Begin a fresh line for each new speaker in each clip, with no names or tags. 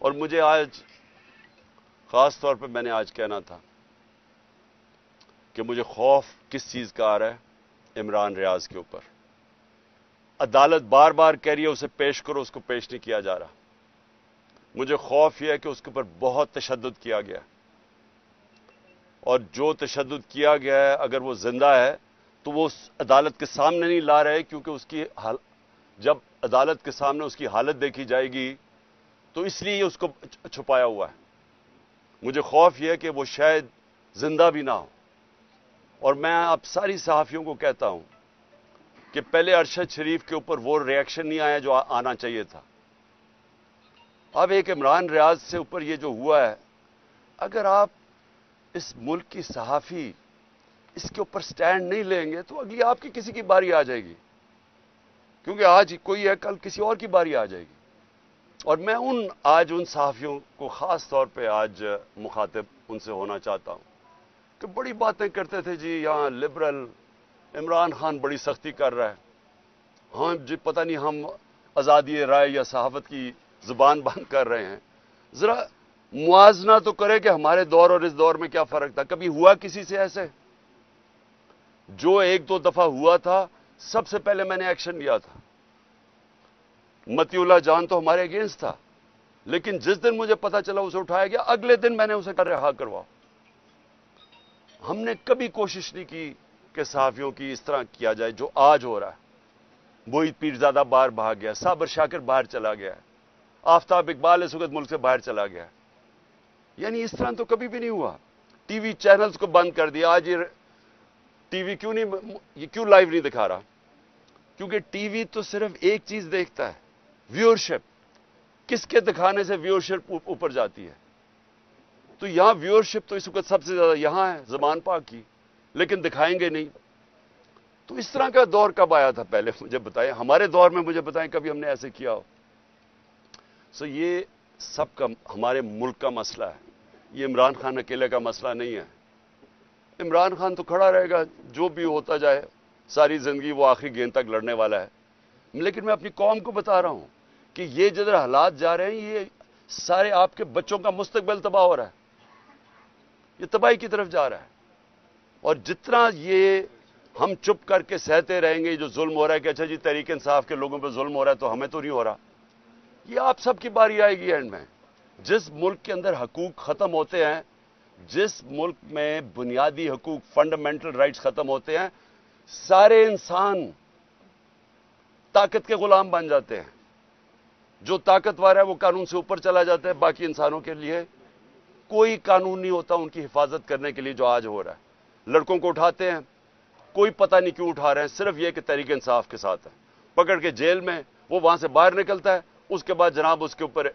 اور مجھے آج خاص طور پہ میں نے آج کہنا تھا کہ مجھے خوف کس چیز کا آ رہا ہے؟ عمران ریاض کے اوپر عدالت بار بار کہہ رہی ہے اسے پیش کرو، اس کو پیش نہیں کیا جا رہا۔ مجھے خوف یہ ہے کہ اس کے اوپر بہت تشدد کیا گیا، اور جو تشدد کیا گیا ہے اگر وہ زندہ ہے تو وہ اس عدالت کے سامنے نہیں لا رہے، کیونکہ اس کی جب عدالت کے سامنے اس کی حالت دیکھی جائے گی تو اس لیے اس کو چھپایا ہوا ہے۔ مجھے خوف یہ ہے کہ وہ شاید زندہ بھی نہ ہو۔ اور میں اب ساری صحافیوں کو کہتا ہوں کہ پہلے ارشد شریف کے اوپر وہ ریئیکشن نہیں آیا جو آنا چاہیے تھا۔ اب ایک عمران ریاض سے اوپر یہ جو ہوا ہے، اگر آپ اس ملک کی صحافی اس کے اوپر سٹینڈ نہیں لیں گے تو اگلی آپ کی کسی کی باری آ جائے گی، کیونکہ آج کوئی ہے کل کسی اور کی باری آ جائے گی۔ اور میں آج ان صحافیوں کو خاص طور پہ آج مخاطب ان سے ہونا چاہتا ہوں کہ بڑی باتیں کرتے تھے جی یہاں لبرل عمران خان بڑی سختی کر رہا ہے، ہاں جی پتہ نہیں ہم آزادی رائے یا صحافت کی زبان بند کر رہے ہیں۔ ذرا موازنہ تو کرے کہ ہمارے دور اور اس دور میں کیا فرق تھا۔ کبھی ہوا کسی سے ایسے؟ جو ایک دو دفعہ ہوا تھا سب سے پہلے میں نے ایکشن لیا تھا۔ متی اللہ جان تو ہمارے اگینسٹ تھا، لیکن جس دن مجھے پتا چلا اسے اٹھایا گیا اگلے دن میں نے اسے رہا کرواؤ۔ ہم نے کبھی کوشش نہیں کی کہ صحافیوں کی اس طرح کیا جائے جو آج ہو رہا ہے۔ موہت پیرزادہ باہر بھاگ گیا، صابر شاکر باہر چلا گیا ہے، آفتاب اقبال اس وقت ملک سے باہر چلا گیا ہے۔ یعنی اس طرح تو کبھی بھی نہیں ہوا۔ ٹی وی چینلز کو بند کر دیا۔ آج یہ ٹی وی کیوں لائیو نہیں دکھا رہا؟ کیونکہ ٹی وی تو صرف ایک چیز دیکھتا ہے، ویورشپ۔ کس کے دکھانے سے ویورشپ اوپر جاتی ہے؟ تو یہاں ویورشپ تو اس وقت سب سے زیادہ یہاں ہے زبان پاک کی، لیکن دکھائیں گے نہیں۔ تو اس طرح کا دور کب آیا تھا؟ پہلے مجھے بتائیں، ہمارے دور میں مجھے بتائیں کبھی ہم نے ایسے کیا ہو؟ یہ سب کا ہمارے ملک کا مسئلہ ہے، یہ عمران خان اکیلے کا مسئلہ نہیں ہے۔ عمران خان تو کھڑا رہے گا، جو بھی ہوتا جائے ساری زندگی وہ آخری گیند تک لڑنے والا ہے۔ لیکن میں اپنی قوم کو بتا رہا ہوں کہ یہ جدھر حالات جا رہے ہیں یہ سارے آپ کے بچوں کا مستقبل تباہ ہو رہا ہے، یہ تباہی کی طرف جا رہا ہے۔ اور جتنا یہ ہم چپ کر کے سہتے رہیں گے جو ظلم ہو رہا ہے کہ اچھا جی تحریک انصاف کے لوگوں پہ ظلم ہو رہا ہے تو ہمیں تو نہیں ہو رہا، یہ آپ سب کی باری آئے گی اینڈ میں۔ جس ملک کے اندر حقوق ختم ہوتے ہیں، جس ملک میں بنیادی حقوق فنڈامنٹل رائٹس ختم ہوتے ہیں، سارے انسان طاقت کے غلام بن جاتے ہیں۔ جو طاقتور ہے وہ قانون سے اوپر چلا جاتا ہے، باقی انسانوں کے لیے کوئی قانون نہیں ہوتا ان کی حفاظت کرنے کے لیے جو آج ہو رہا ہے۔ لڑکوں کو اٹھاتے ہیں، کوئی پتہ نہیں کیوں اٹھا رہے ہیں، صرف یہ کہ تحریک انصاف کے ساتھ ہے، پکڑ کے جیل میں، وہ وہاں سے باہر نکلتا ہے، اس کے بعد جناب اس کے اوپر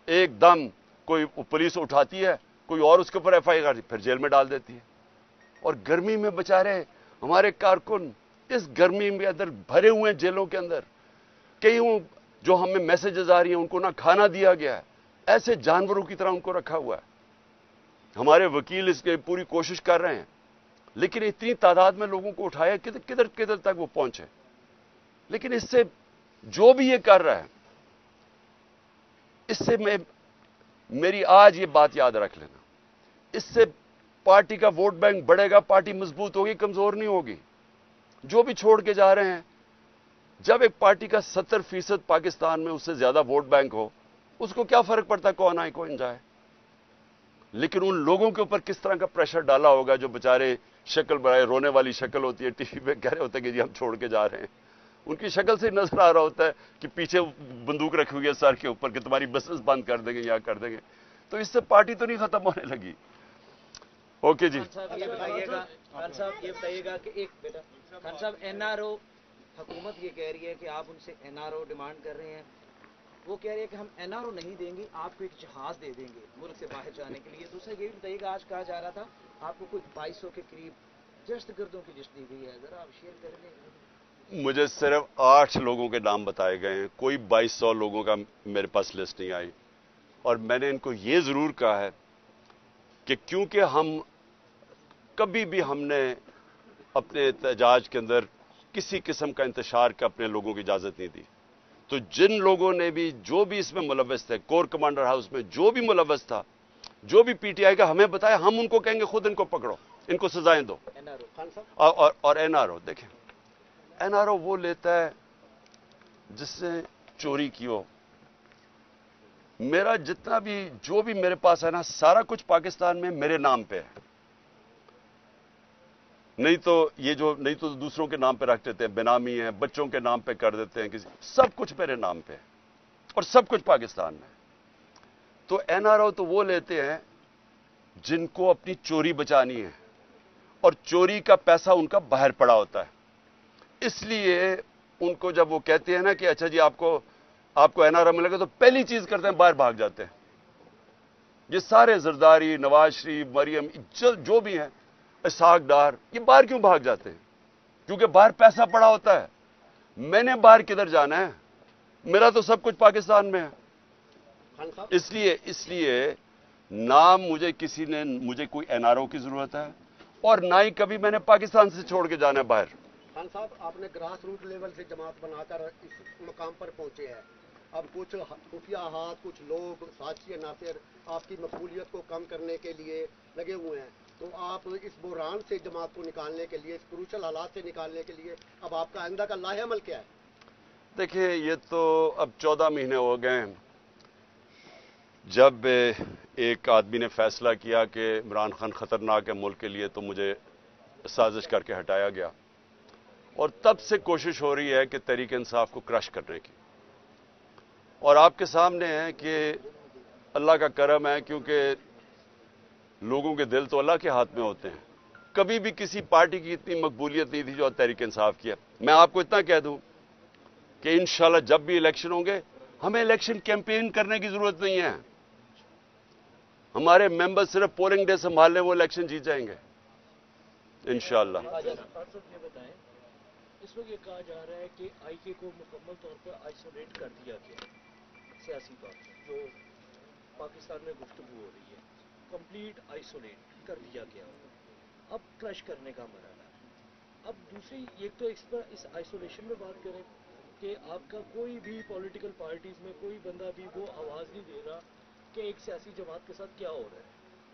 ایک دم کوئی پولیس اٹھاتی ہے، کوئی اور اس کے اوپر ایف آئی آر پھر جیل میں ڈال دیتی ہے۔ اور گرمی میں بچارے ہمارے کارکن اس گرمی میں اندر بھرے ہوئے ہیں جیلوں کے اندر، کئی جو ہمیں میسیجز آ رہی ہیں ان کو نہ کھانا دیا گیا ہے، ایسے جانوروں کی طرح ان کو رکھا ہوا ہے۔ ہمارے وکیل اس کے پوری کوشش کر رہے ہیں، لیکن اتنی تعداد میں لوگوں کو اٹھایا کدھر تک وہ پہنچے۔ لیکن اس سے جو بھی یہ کر رہا ہے، اس سے میری آج یہ بات یاد رکھ لینا، اس سے پارٹی کا ووٹ بینک بڑھے گا، پارٹی مضبوط ہوگی، کمزور نہیں ہوگی۔ جو بھی چھوڑ کے جا رہے ہیں، جب ایک پارٹی کا 70% پاکستان میں اس سے زیادہ ووٹ بینک ہو، اس کو کیا فرق پڑتا کون آئے کون جائے؟ لیکن ان لوگوں کے اوپر کس طرح کا پریشر ڈالا ہوگا جو بےچارے شکل بنائے، رونے والی شکل ہوتی ہے، ٹی وی پہ کہہ رہے ہوتے ہیں کہ جی ہم چھوڑ کے جا رہے ہیں، ان کی شکل سے نظر آ رہا ہوتا ہے کہ پیچھے بندوق رکھی ہوئی ہے سر کے اوپر کہ تمہاری بسنس بند کر دیں گے یا کر دیں گے۔ تو اس سے پارٹی تو نہیں ختم ہونے لگی۔ اوکے جی
خان صاحب یہ بتائیے گا کہ ایک بیٹا خان صاحب این آر او حکومت یہ کہہ رہی ہے کہ آپ ان سے این آر او ڈیمانڈ کر رہے ہیں، وہ کہہ رہے ہیں کہ ہم این آر او نہیں دیں گے، آپ کو ایک جہاز دے دیں گے ملک سے باہر جانے کے لیے۔ دوسرا یہ بھی بتائیے گا، آج کہا جا رہا تھا آپ کو کوئی 2200 کے قریب دہشت گردوں کی لسٹ دی گئی ہے، ذرا آپ شیئر کر لیں۔
مجھے صرف 8 لوگوں کے نام بتائے گئے ہیں، کوئی 2200 لوگوں کا میرے پاس لسٹ نہیں آئی۔ اور میں نے ان کو یہ ضرور کہا ہے کہ کیونکہ کبھی بھی ہم نے اپنے احتجاج کے اندر کسی قسم کا انتشار کا اپنے لوگوں کی اجازت نہیں دی، تو جن لوگوں نے بھی جو بھی اس میں ملوث تھے، کور کمانڈر ہاؤس میں جو بھی ملوث تھا، جو بھی پی ٹی آئی کا ہمیں بتایا، ہم ان کو کہیں گے خود ان کو پکڑو، ان کو سزائیں دو. اور این آر او دیکھیں، این آر او وہ لیتا ہے جس نے چوری کی ہو. میرا جتنا بھی جو بھی میرے پاس ہے نا، سارا کچھ پاکستان میں میرے نام پہ ہے. نہیں تو دوسروں کے نام پہ رکھ دیتے ہیں، بینامی ہیں، بچوں کے نام پہ کر دیتے ہیں کسی. سب کچھ میرے نام پہ ہے اور سب کچھ پاکستان میں. تو این آر او تو وہ لیتے ہیں جن کو اپنی چوری بچانی ہے اور چوری کا پیسہ ان کا باہر پڑا ہوتا ہے. اس لیے ان کو جب وہ کہتے ہیں نا کہ اچھا جی آپ کو این آر او ملے گا، تو پہلی چیز کرتے ہیں باہر بھاگ جاتے ہیں. یہ سارے زرداری، نواز شریف، مریم، جو بھی ہیں، اسحاق ڈار، یہ باہر کیوں بھاگ جاتے ہیں؟ کیونکہ باہر پیسہ پڑا ہوتا ہے. میں نے باہر کدھر جانا ہے؟ میرا تو سب کچھ پاکستان میں ہے. اس لیے نام مجھے کوئی این آر او کی ضرورت ہے، اور نہ ہی کبھی میں نے پاکستان سے چھوڑ کے جانا ہے باہر.
خان صاحب، آپ نے گراس روٹ لیول سے جماعت بنا کر اس مقام پر پہنچے ہیں. اب کچھ خفیہ ہاتھ، کچھ لوگ، سازشی عناصر آپ کی مقبولیت کو کم کرنے کے لیے لگے ہوئے ہیں. تو آپ اس بحران سے جماعت کو نکالنے کے لیے، اس کروشل حالات سے نکالنے کے لیے اب آپ کا آئندہ کا لاہ عمل کیا ہے؟
دیکھیں، یہ تو اب 14 مہینے ہو گئے ہیں جب ایک آدمی نے فیصلہ کیا کہ عمران خان خطرناک ہے ملک کے لیے، تو مجھے سازش کر کے ہٹایا گیا. اور تب سے کوشش ہو رہی ہے کہ تحریک انصاف کو کرش کرنے کی. اور آپ کے سامنے ہے کہ اللہ کا کرم ہے، کیونکہ لوگوں کے دل تو اللہ کے ہاتھ میں ہوتے ہیں. کبھی بھی کسی پارٹی کی اتنی مقبولیت نہیں تھی جو تحریک انصاف کی ہے. میں آپ کو اتنا کہہ دوں کہ انشاءاللہ جب بھی الیکشن ہوں گے، ہمیں الیکشن کیمپین کرنے کی ضرورت نہیں ہے. ہمارے ممبر صرف پولنگ ڈے سنبھال لیں، وہ الیکشن جیت جائیں گے انشاءاللہ.
یہ بتائیں، اس وقت یہ کہا جا رہا ہے کہ آئی کے کو مکمل طور پر آئسولیٹ کر دیا گیا سیاسی طور پر، جو پاکستان میں گفتگو ہو رہی ہے، کمپلیٹ آئسولیٹ کر دیا گیا. اب کرش کرنے کا مرحلہ ہے. اب دوسری ایک تو اس آئسولیشن میں بات کریں کہ آپ کا کوئی بھی پولیٹیکل پارٹیز میں کوئی بندہ بھی وہ آواز نہیں دے رہا کہ ایک سیاسی جماعت کے ساتھ کیا ہو رہا ہے.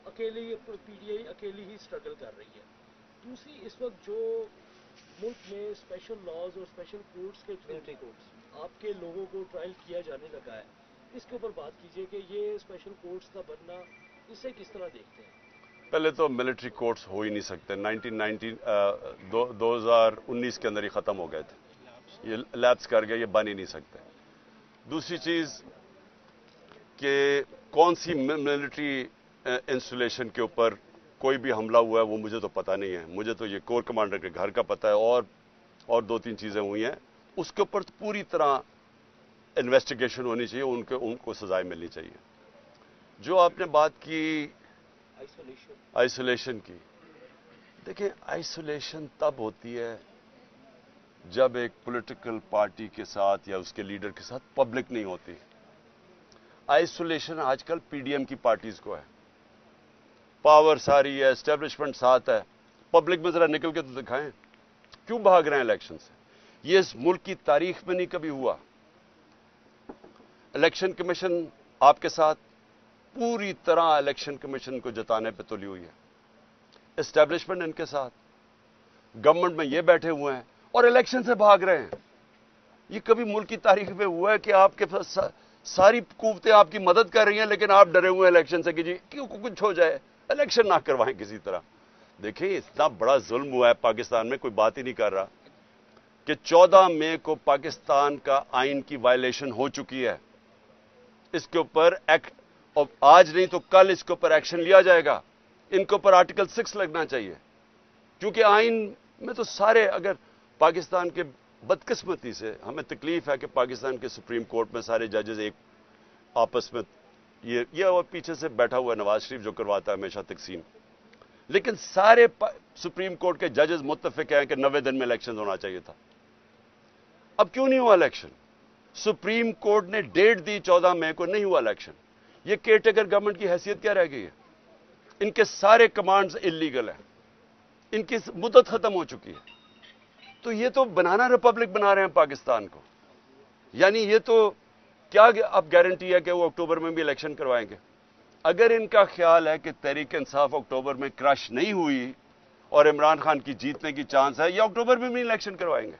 اکیلے ہی پی ٹی آئی اکیلی ہی اسٹرگل کر رہی ہے. دوسری، اس وقت جو ملک میں اسپیشل لاز اور اسپیشل کورٹس کے تھرو آپ کے لوگوں کو ٹرائل کیا جانے لگا ہے، اس کے اوپر بات کیجئے کہ یہ اسپیشل کورٹس کا بننا، اسے کس طرح دیکھتے ہیں؟
پہلے تو ملٹری کورٹس ہو ہی نہیں سکتے. 2019 کے اندر ہی ختم ہو گئے تھے، یہ لیپس کر گئے، یہ بن ہی نہیں سکتے. دوسری چیز کہ کون سی ملٹری انسٹالیشن کے اوپر کوئی بھی حملہ ہوا ہے وہ مجھے تو پتہ نہیں ہے. مجھے تو یہ کور کمانڈر کے گھر کا پتہ ہے، اور 2-3 چیزیں ہوئی ہیں. اس کے اوپر پوری طرح انویسٹیگیشن ہونی چاہیے، ان کو سزائیں ملنی چاہیے. جو آپ نے بات کی آئسولیشن کی، دیکھیں آئسولیشن تب ہوتی ہے جب ایک پولیٹیکل پارٹی کے ساتھ یا اس کے لیڈر کے ساتھ پبلک نہیں ہوتی. آئسولیشن آج کل پی ڈی ایم کی پارٹیز کو ہے. پاور ساری ہے، اسٹیبلشمنٹ ساتھ ہے، پبلک میں ذرا نکل کے تو دکھائیں کیوں بھاگ رہے ہیں الیکشن سے. یہ اس ملک کی تاریخ میں نہیں کبھی ہوا. الیکشن کمیشن آپ کے ساتھ پوری طرح الیکشن کمیشن کو جتانے پہ تلی ہوئی ہے. اسٹیبلشمنٹ ان کے ساتھ، گورنمنٹ میں یہ بیٹھے ہوئے ہیں اور الیکشن سے بھاگ رہے ہیں. یہ کبھی ملک کی تاریخ میں ہوا ہے کہ آپ کے پاس ساری قوتیں آپ کی مدد کر رہی ہیں لیکن آپ ڈرے ہوئے ہیں الیکشن سے کہ جی کیوں کچھ ہو جائے، الیکشن نہ کروائیں کسی طرح. دیکھیں اتنا بڑا ظلم ہوا ہے پاکستان میں، کوئی بات ہی نہیں کر رہا کہ 14 مئی کو پاکستان کا آئین کی وائلیشن ہو چکی ہے. اس کے اوپر ایکٹ، اور آج نہیں تو کل اس کے اوپر ایکشن لیا جائے گا. ان کے اوپر آرٹیکل 6 لگنا چاہیے، کیونکہ آئین میں تو سارے، اگر پاکستان کے بدقسمتی سے ہمیں تکلیف ہے کہ پاکستان کے سپریم کورٹ میں سارے ججز ایک آپس میں یہ اور پیچھے سے بیٹھا ہوا نواز شریف جو کرواتا ہے ہمیشہ تقسیم، لیکن سارے سپریم کورٹ کے ججز متفق ہیں کہ 90 دن میں الیکشن ہونا چاہیے تھا. اب کیوں نہیں ہوا الیکشن؟ سپریم کورٹ نے ڈیٹ دی 14 مئی کو، نہیں ہوا الیکشن. یہ کیئر ٹیکر گورنمنٹ کی حیثیت کیا رہ گئی ہے؟ ان کے سارے کمانڈز انلیگل ہیں، ان کی مدت ختم ہو چکی ہے. تو یہ تو بنانا ریپبلک بنا رہے ہیں پاکستان کو. یعنی یہ تو کیا اب گارنٹی ہے کہ وہ اکتوبر میں بھی الیکشن کروائیں گے؟ اگر ان کا خیال ہے کہ تحریک انصاف اکتوبر میں کرش نہیں ہوئی اور عمران خان کی جیتنے کی چانس ہے، یہ اکتوبر میں بھی الیکشن کروائیں گے۔